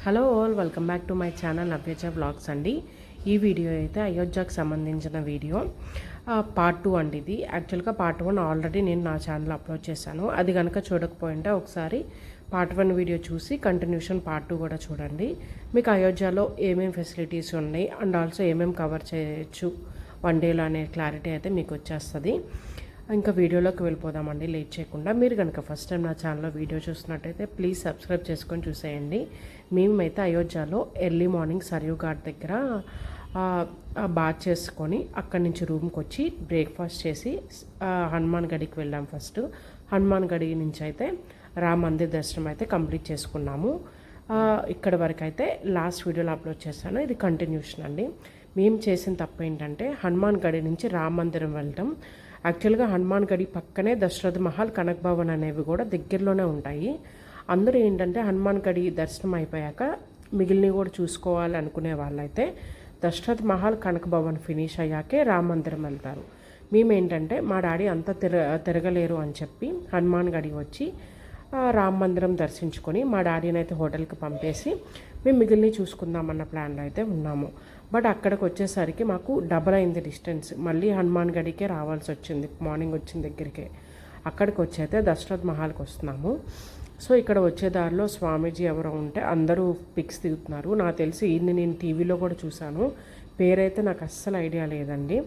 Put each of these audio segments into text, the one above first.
Hello all, welcome back to my channel Navyacha blogs అండి. ఈ video అయితే అయోధ్యకు సంబంధించిన వీడియో పార్ట్ 2 అండి. ఇది యాక్చువల్గా పార్ట్ 1 ఆల్రెడీ నేను నా ఛానల్ అప్లోడ్ చేశాను. అది కనుక చూడకపోయింటే ఒకసారి పార్ట్ 1 వీడియో చూసి కంటిన్యూషన్ పార్ట్ 2 కూడా చూడండి. మీకు అయోధ్యలో ఏమేమి ఫెసిలిటీస్ ఉన్నాయి అండ్ ఆల్సో ఏమేమి కవర్ చేయొచ్చు వన్ డేలో అనే క్లారిటీ అయితే మీకు వచ్చేస్తుంది. ఇంకా వీడియోలోకి వెళ్ళిపోదామండి లేట్ చేయకుండా. మీరు కనుక ఫస్ట్ టైం నా ఛానల్లో వీడియో చూస్తున్నట్టయితే ప్లీజ్ సబ్స్క్రైబ్ చేసుకొని చూసేయండి. మేమైతే అయోధ్యలో ఎర్లీ మార్నింగ్ సరియు ఘాట్ దగ్గర బాత్ చేసుకొని అక్కడి నుంచి రూమ్కి వచ్చి బ్రేక్ఫాస్ట్ చేసి హనుమాన్ గడికి వెళ్ళాం. ఫస్ట్ హనుమాన్ గడి నుంచి అయితే రామ్ మందిర్ దర్శనం అయితే కంప్లీట్ చేసుకున్నాము. ఇక్కడ వరకు అయితే లాస్ట్ వీడియోలో అప్లోడ్ చేశాను. ఇది కంటిన్యూషన్ అండి. మేము చేసిన తప్పు ఏంటంటే హనుమాన్ గడి నుంచి రామ్ మందిరం వెళ్ళటం. యాక్చువల్గా హనుమాన్ గడి పక్కనే దశరథ్ మహల్, కనక్ భవన్ అనేవి కూడా దగ్గరలోనే ఉంటాయి. అందరూ ఏంటంటే హనుమాన్ గడి దర్శనం అయిపోయాక మిగిలినవి కూడా చూసుకోవాలి అనుకునే వాళ్ళైతే దశరథ్ మహల్, కనక్ భవన్ ఫినిష్ అయ్యాకే రామ్ మందిరం వెళ్తారు. మేమేంటంటే మా డాడీ అంతా తిరగలేరు అని చెప్పి హనుమాన్ గడి వచ్చి రామ్ మందిరం దర్శించుకొని మా డాడీని అయితే హోటల్కి పంపేసి మేము మిగిలిన చూసుకుందామన్న ప్లాన్లో అయితే ఉన్నాము. బట్ అక్కడికి వచ్చేసరికి మాకు డబల్ అయింది డిస్టెన్స్. మళ్ళీ హనుమాన్ గడికే రావాల్సి వచ్చింది. మార్నింగ్ వచ్చిన దగ్గరికే అక్కడికి వచ్చైతే దశరథ్ మహల్కి వస్తున్నాము. సో ఇక్కడ వచ్చే దారిలో స్వామీజీ ఎవరో ఉంటే అందరూ పిక్స్ దిగుతున్నారు. నాకు తెలిసి నేను టీవీలో కూడా చూశాను. పేరైతే నాకు అస్సలు ఐడియా లేదండి.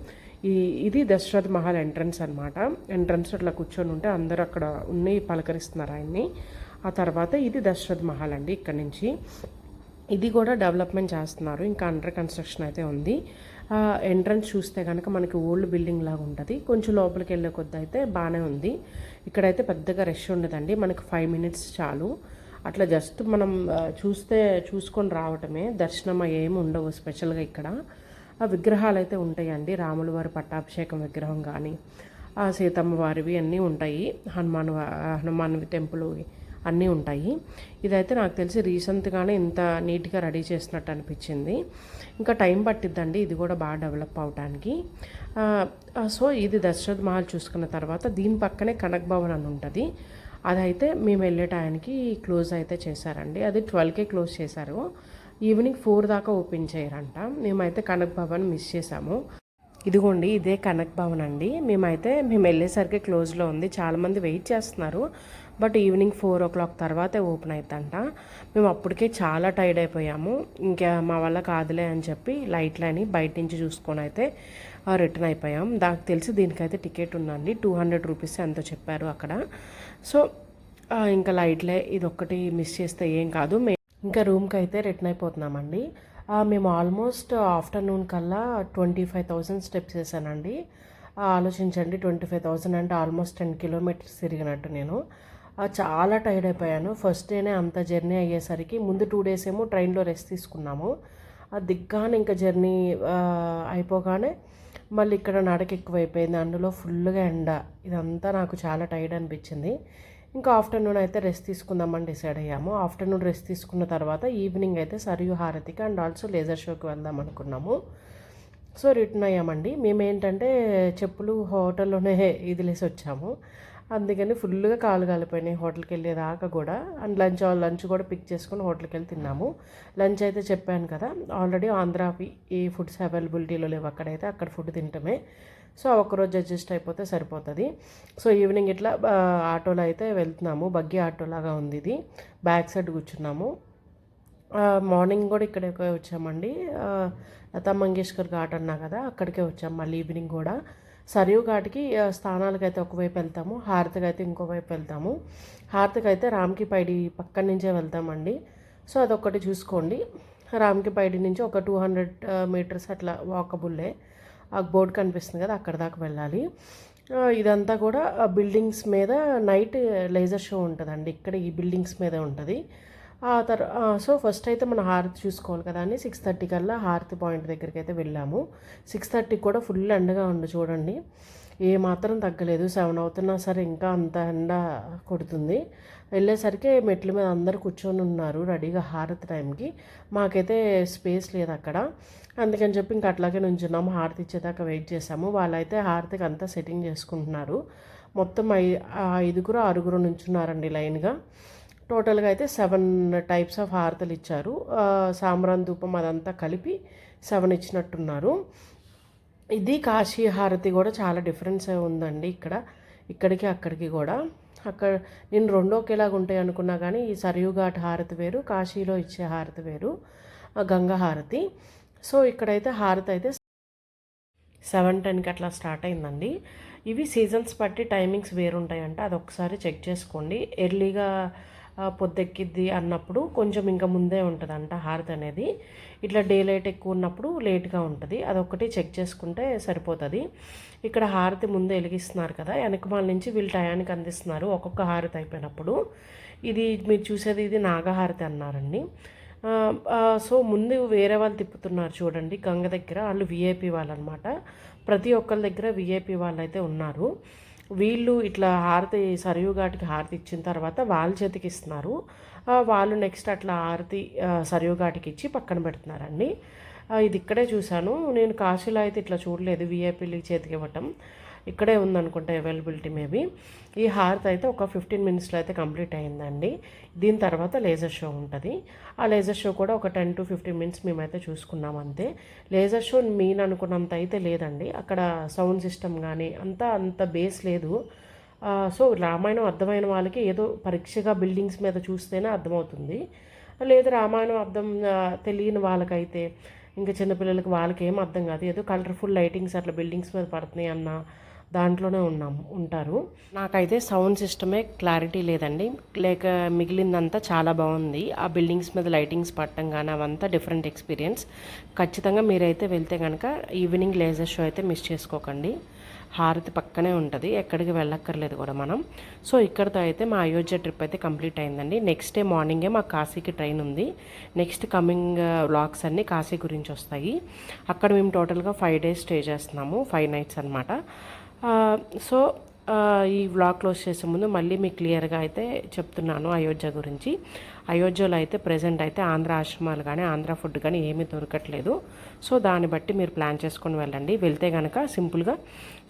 ఇది దశరథ్ మహల్ ఎంట్రన్స్ అనమాట. ఎంట్రన్స్ అట్లా కూర్చొని ఉంటే అందరూ అక్కడ ఉన్ని పలకరిస్తున్నారు ఆయన్ని. ఆ తర్వాత ఇది దశరథ్ మహల్ అండి. ఇక్కడ నుంచి ఇది కూడా డెవలప్మెంట్ చేస్తున్నారు. ఇంకా అండర్ కన్స్ట్రక్షన్ అయితే ఉంది. ఎంట్రన్స్ చూస్తే కనుక మనకి ఓల్డ్ బిల్డింగ్ లాగా ఉంటుంది. కొంచెం లోపలికి వెళ్ళే కొద్ది అయితే బాగానే ఉంది. ఇక్కడైతే పెద్దగా రష్ ఉండదండి. మనకు 5 minutes చాలు. అట్లా జస్ట్ మనం చూసుకొని రావటమే. దర్శనం ఏమి ఉండవు స్పెషల్గా. ఇక్కడ ఆ విగ్రహాలు అయితే ఉంటాయండి. రాముల వారి పట్టాభిషేకం విగ్రహం కానీ సీతమ్మ వారివి అన్నీ ఉంటాయి. హనుమాన్ టెంపుల్ అన్నీ ఉంటాయి. ఇదైతే నాకు తెలిసి రీసెంట్గానే ఇంత నీట్గా రెడీ చేసినట్టు అనిపించింది. ఇంకా టైం పట్టిద్దండి ఇది కూడా బాగా డెవలప్ అవడానికి. సో ఇది దశరథ్ మహల్ చూసుకున్న తర్వాత దీని పక్కనే కనక్ భవన్ అని ఉంటుంది. అదైతే మేము వెళ్ళే టైంకి క్లోజ్ అయితే చేశారండి. అది 12కే క్లోజ్ చేశారు. ఈవినింగ్ 4 దాకా ఓపెన్ చేయరంట. మేమైతే కనక్ భవన్ మిస్ చేసాము. ఇదిగోండి ఇదే కనక్ భవన్ అండి. మేము వెళ్ళేసరికి క్లోజ్లో ఉంది. చాలామంది వెయిట్ చేస్తున్నారు. బట్ ఈవినింగ్ 4 o'clock తర్వాతే ఓపెన్ అవుతుందంట. మేము అప్పటికే చాలా టైర్డ్ అయిపోయాము. ఇంకా మా వల్ల కాదులే అని చెప్పి లైట్లని బయట నుంచి చూసుకొని అయితే రిటర్న్ అయిపోయాం. నాకు తెలిసి దీనికైతే టికెట్ ఉందండి. 200 rupees ఎంతో చెప్పారు అక్కడ. సో ఇంకా లైట్లే, ఇది ఒక్కటి మిస్ చేస్తే ఏం కాదు. ఇంకా రూమ్కి అయితే రిటర్న్ అయిపోతున్నామండి. మేము ఆల్మోస్ట్ ఆఫ్టర్నూన్ కల్లా 25,000 స్టెప్స్ వేసానండి. ఆలోచించండి, 25,000 అంటే ఆల్మోస్ట్ 10 kilometers తిరిగినట్టు. నేను చాలా టైర్డ్ అయిపోయాను. ఫస్ట్ డేనే అంత జర్నీ అయ్యేసరికి ముందు 2 days ఏమో ట్రైన్లో రెస్ట్ తీసుకున్నాము. దిగ్గానే ఇంకా జర్నీ అయిపోగానే మళ్ళీ ఇక్కడ నడక ఎక్కువైపోయింది. అందులో ఫుల్గా ఎండ. ఇదంతా నాకు చాలా టైర్డ్ అనిపించింది. ఇంకా ఆఫ్టర్నూన్ అయితే రెస్ట్ తీసుకుందామని డిసైడ్ అయ్యాము. ఆఫ్టర్నూన్ రెస్ట్ తీసుకున్న తర్వాత ఈవినింగ్ అయితే సరియు హారతికి అండ్ ఆల్సో లేజర్ షోకి వెళ్దాం అనుకున్నాము. సో రిటర్న్ అయ్యామండి. మేమేంటంటే చెప్పులు హోటల్లోనే ఇదిలేసి వచ్చాము. అందుకని ఫుల్గా కాలు కాలిపోయినాయి హోటల్కి వెళ్ళేదాకా కూడా. అండ్ లంచ్ కూడా పిక్ చేసుకొని హోటల్కి వెళ్ళి తిన్నాము. లంచ్ అయితే చెప్పాను కదా ఆల్రెడీ, ఆంధ్రావి ఈ ఫుడ్స్ అవైలబిలిటీలో లేవు. అక్కడ ఫుడ్ తింటమే. సో ఒక్కరోజు అడ్జస్ట్ అయిపోతే సరిపోతుంది. సో ఈవినింగ్ ఇట్లా ఆటోలో అయితే వెళ్తున్నాము. బగ్గీ ఆటోలాగా ఉంది ఇది. బ్యాక్ సైడ్ కూర్చున్నాము. మార్నింగ్ కూడా ఇక్కడికే వచ్చామండి. లతా మంగేష్కర్ ఘాట్ అన్నా కదా, అక్కడికే వచ్చాము. మళ్ళీ ఈవినింగ్ కూడా సరియు ఘాట్కి స్థానాలకు అయితే ఒకవైపు వెళ్తాము, హారతికి అయితే ఇంకోవైపు వెళ్తాము. హారతికి అయితే రామ్కి పైడి పక్కన నుంచే వెళ్తామండి. సో అదొక్కటి చూసుకోండి. రామ్కి పైడి నుంచి ఒక 200 meters అట్లా వాకబుల్లే. ఆ బోర్డు కనిపిస్తుంది కదా, అక్కడ దాకా వెళ్ళాలి. ఇదంతా కూడా బిల్డింగ్స్ మీద నైట్ లేజర్ షో ఉంటుందండి. ఇక్కడ ఈ బిల్డింగ్స్ మీద ఉంటుంది. సో ఫస్ట్ అయితే మనం హారతి చూసుకోవాలి కదా అని 6:30 కల్లా హారతి పాయింట్ దగ్గరికి అయితే వెళ్ళాము. 6:30 కూడా ఫుల్ ఎండగా ఉంది చూడండి. ఏ మాత్రం తగ్గలేదు. 7 అవుతున్నా సరే ఇంకా అంత ఎండ కొడుతుంది. వెళ్ళేసరికి మెట్ల మీద అందరు కూర్చొని ఉన్నారు రెడీగా హారతి టైంకి. మాకైతే స్పేస్ లేదు అక్కడ. అందుకని చెప్పి ఇంకా అట్లాగే నుంచున్నాము. హారతి ఇచ్చేదాకా వెయిట్ చేసాము. వాళ్ళైతే హారతికి అంతా సెట్టింగ్ చేసుకుంటున్నారు. మొత్తం 5 6 నుంచున్నారండి లైన్గా. టోటల్గా అయితే 7 టైప్స్ ఆఫ్ హారతలు ఇచ్చారు. సాంబ్రాన్ ధూపం అదంతా కలిపి 7 ఇచ్చినట్టున్నారు. ఇది కాశీ హారతి కూడా చాలా డిఫరెన్స్ ఉందండి ఇక్కడికి అక్కడికి కూడా. అక్కడ నేను రెండు ఒకేలాగా ఉంటాయి అనుకున్నా కానీ ఈ సరియు ఘాట్ హారతి వేరు, కాశీలో ఇచ్చే హారతి వేరు, గంగా హారతి. సో ఇక్కడైతే హారతి అయితే 7:10కి అట్లా స్టార్ట్ అయిందండి. ఇవి సీజన్స్ బట్టి టైమింగ్స్ వేరుంటాయంట, అది ఒకసారి చెక్ చేసుకోండి. ఎర్లీగా పొద్దెక్కిద్ది అన్నప్పుడు కొంచెం ఇంకా ముందే ఉంటుందంట హారతి అనేది. ఇట్లా డే లైట్ ఎక్కువ ఉన్నప్పుడు లేట్గా ఉంటుంది, అదొక్కటి చెక్ చేసుకుంటే సరిపోతుంది. ఇక్కడ హారతి ముందే వెలిగిస్తున్నారు కదా, వెనకమాల నుంచి వీళ్ళు టయానికి అందిస్తున్నారు ఒక్కొక్క హారతి అయిపోయినప్పుడు. ఇది మీరు చూసేది ఇది నాగహారతి అన్నారండి. సో ముందు వేరే వాళ్ళు తిప్పుతున్నారు చూడండి గంగ దగ్గర, వాళ్ళు విఐపి వాళ్ళు అనమాట. ప్రతి ఒక్కరి దగ్గర విఐపి వాళ్ళు అయితే ఉన్నారు. వీళ్ళు ఇట్లా హారతి సరియు ఘాట్కి హారతి ఇచ్చిన తర్వాత వాళ్ళ చేతికి ఇస్తున్నారు. వాళ్ళు నెక్స్ట్ అట్లా హారతి సరియు ఘాట్కి ఇచ్చి పక్కన పెడుతున్నారండి. ఇది ఇక్కడే చూశాను నేను, కాశీలో అయితే ఇట్లా చూడలేదు విఐపీలకి చేతికి ఇవ్వటం. ఇక్కడే ఉందనుకుంటా అవైలబిలిటీ మేబీ. ఈ హారతి అయితే ఒక 15 మినిట్స్లో అయితే కంప్లీట్ అయిందండి. దీని తర్వాత లేజర్ షో ఉంటుంది. ఆ లేజర్ షో కూడా ఒక 10 to 15 మినిట్స్ మేమైతే చూసుకున్నాం అంతే. లేజర్ షో మెయిన్ అనుకున్నంత అయితే లేదండి, అక్కడ సౌండ్ సిస్టమ్ కానీ అంత బేస్ లేదు. సో రామాయణం అర్థమైన వాళ్ళకి ఏదో పరీక్షగా బిల్డింగ్స్ మీద చూస్తేనే అర్థమవుతుంది. లేదు రామాయణం అర్థం తెలియని వాళ్ళకైతే, ఇంకా చిన్నపిల్లలకి వాళ్ళకి ఏం అర్థం కాదు, ఏదో కలర్ఫుల్ లైటింగ్స్ అట్లా బిల్డింగ్స్ మీద పడుతున్నాయి అన్న దాంట్లోనే ఉంటారు. నాకైతే సౌండ్ సిస్టమే క్లారిటీ లేదండి, లేక మిగిలిందంతా చాలా బాగుంది. ఆ బిల్డింగ్స్ మీద లైటింగ్స్ పడటం కానీ అవంతా డిఫరెంట్ ఎక్స్పీరియన్స్. ఖచ్చితంగా మీరైతే వెళ్తే కనుక ఈవినింగ్ లేజర్ షో అయితే మిస్ చేసుకోకండి. హారతి పక్కనే ఉంటుంది, ఎక్కడికి వెళ్ళక్కర్లేదు కూడా మనం. సో ఇక్కడితో అయితే మా అయోధ్య ట్రిప్ అయితే కంప్లీట్ అయిందండి. నెక్స్ట్ డే మార్నింగే మా కాశీకి ట్రైన్ ఉంది. నెక్స్ట్ కమింగ్ వ్లాగ్స్ అన్నీ కాశీ గురించి వస్తాయి. అక్కడ మేము టోటల్గా 5 days స్టే చేస్తున్నాము, 5 nights అనమాట. సో ఈ వ్లాగ్ క్లోజ్ చేసే ముందు మళ్ళీ మీకు క్లియర్గా అయితే చెప్తున్నాను అయోధ్య గురించి. అయోధ్యలో అయితే ప్రజెంట్ అయితే ఆంధ్ర ఆశ్రమాలు కానీ ఆంధ్ర ఫుడ్ కానీ ఏమీ దొరకట్లేదు. సో దాన్ని బట్టి మీరు ప్లాన్ చేసుకొని వెళ్ళండి. వెళ్తే కనుక సింపుల్గా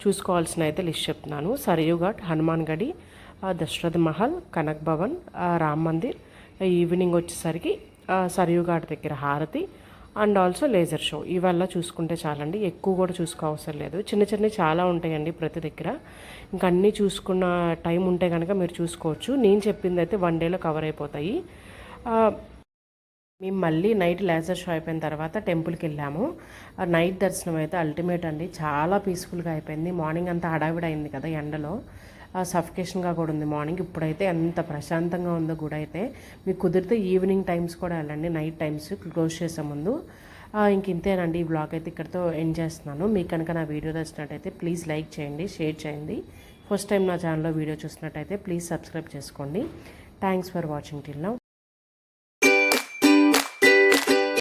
చూసుకోవాల్సిన అయితే లిస్ట్ చెప్తున్నాను. సరియు ఘాట్, హనుమాన్ గడి, దశరథ్ మహల్, కనక్ భవన్, రామ్ మందిర్. ఈవినింగ్ వచ్చేసరికి సరియు ఘాట్ దగ్గర హారతి అండ్ ఆల్సో లేజర్ షో. ఇవల్ల చూసుకుంటే చాలండి, ఎక్కువ కూడా చూసుకోవసరం లేదు. చిన్న చాలా ఉంటాయండి ప్రతి దగ్గర. ఇంకా అన్నీ చూసుకున్న టైం ఉంటే కనుక మీరు చూసుకోవచ్చు. నేను చెప్పింది అయితే 1 dayలో కవర్ అయిపోతాయి. మేము మళ్ళీ నైట్ లేజర్ షో అయిపోయిన తర్వాత టెంపుల్కి వెళ్ళాము. నైట్ దర్శనం అయితే అల్టిమేట్ అండి, చాలా పీస్ఫుల్గా అయిపోయింది. మార్నింగ్ అంతా హడావిడి అయింది కదా ఎండలో, సఫికేషన్గా కూడా ఉంది మార్నింగ్. ఇప్పుడైతే ఎంత ప్రశాంతంగా ఉందో గుడి అయితే. మీకు కుదిరితే ఈవినింగ్ టైమ్స్ కూడా వెళ్ళండి, నైట్ టైమ్స్ క్లోజ్ చేసే ముందు. ఇంతేనండి, ఈ వ్లాగ్ అయితే ఇక్కడితో ఎండ్ చేస్తున్నాను. మీకు కనుక నా వీడియో నచ్చినట్టయితే ప్లీజ్ లైక్ చేయండి, షేర్ చేయండి. ఫస్ట్ టైం నా ఛానల్లో వీడియో చూసినట్టయితే ప్లీజ్ సబ్స్క్రైబ్ చేసుకోండి. Thanks for watching till now.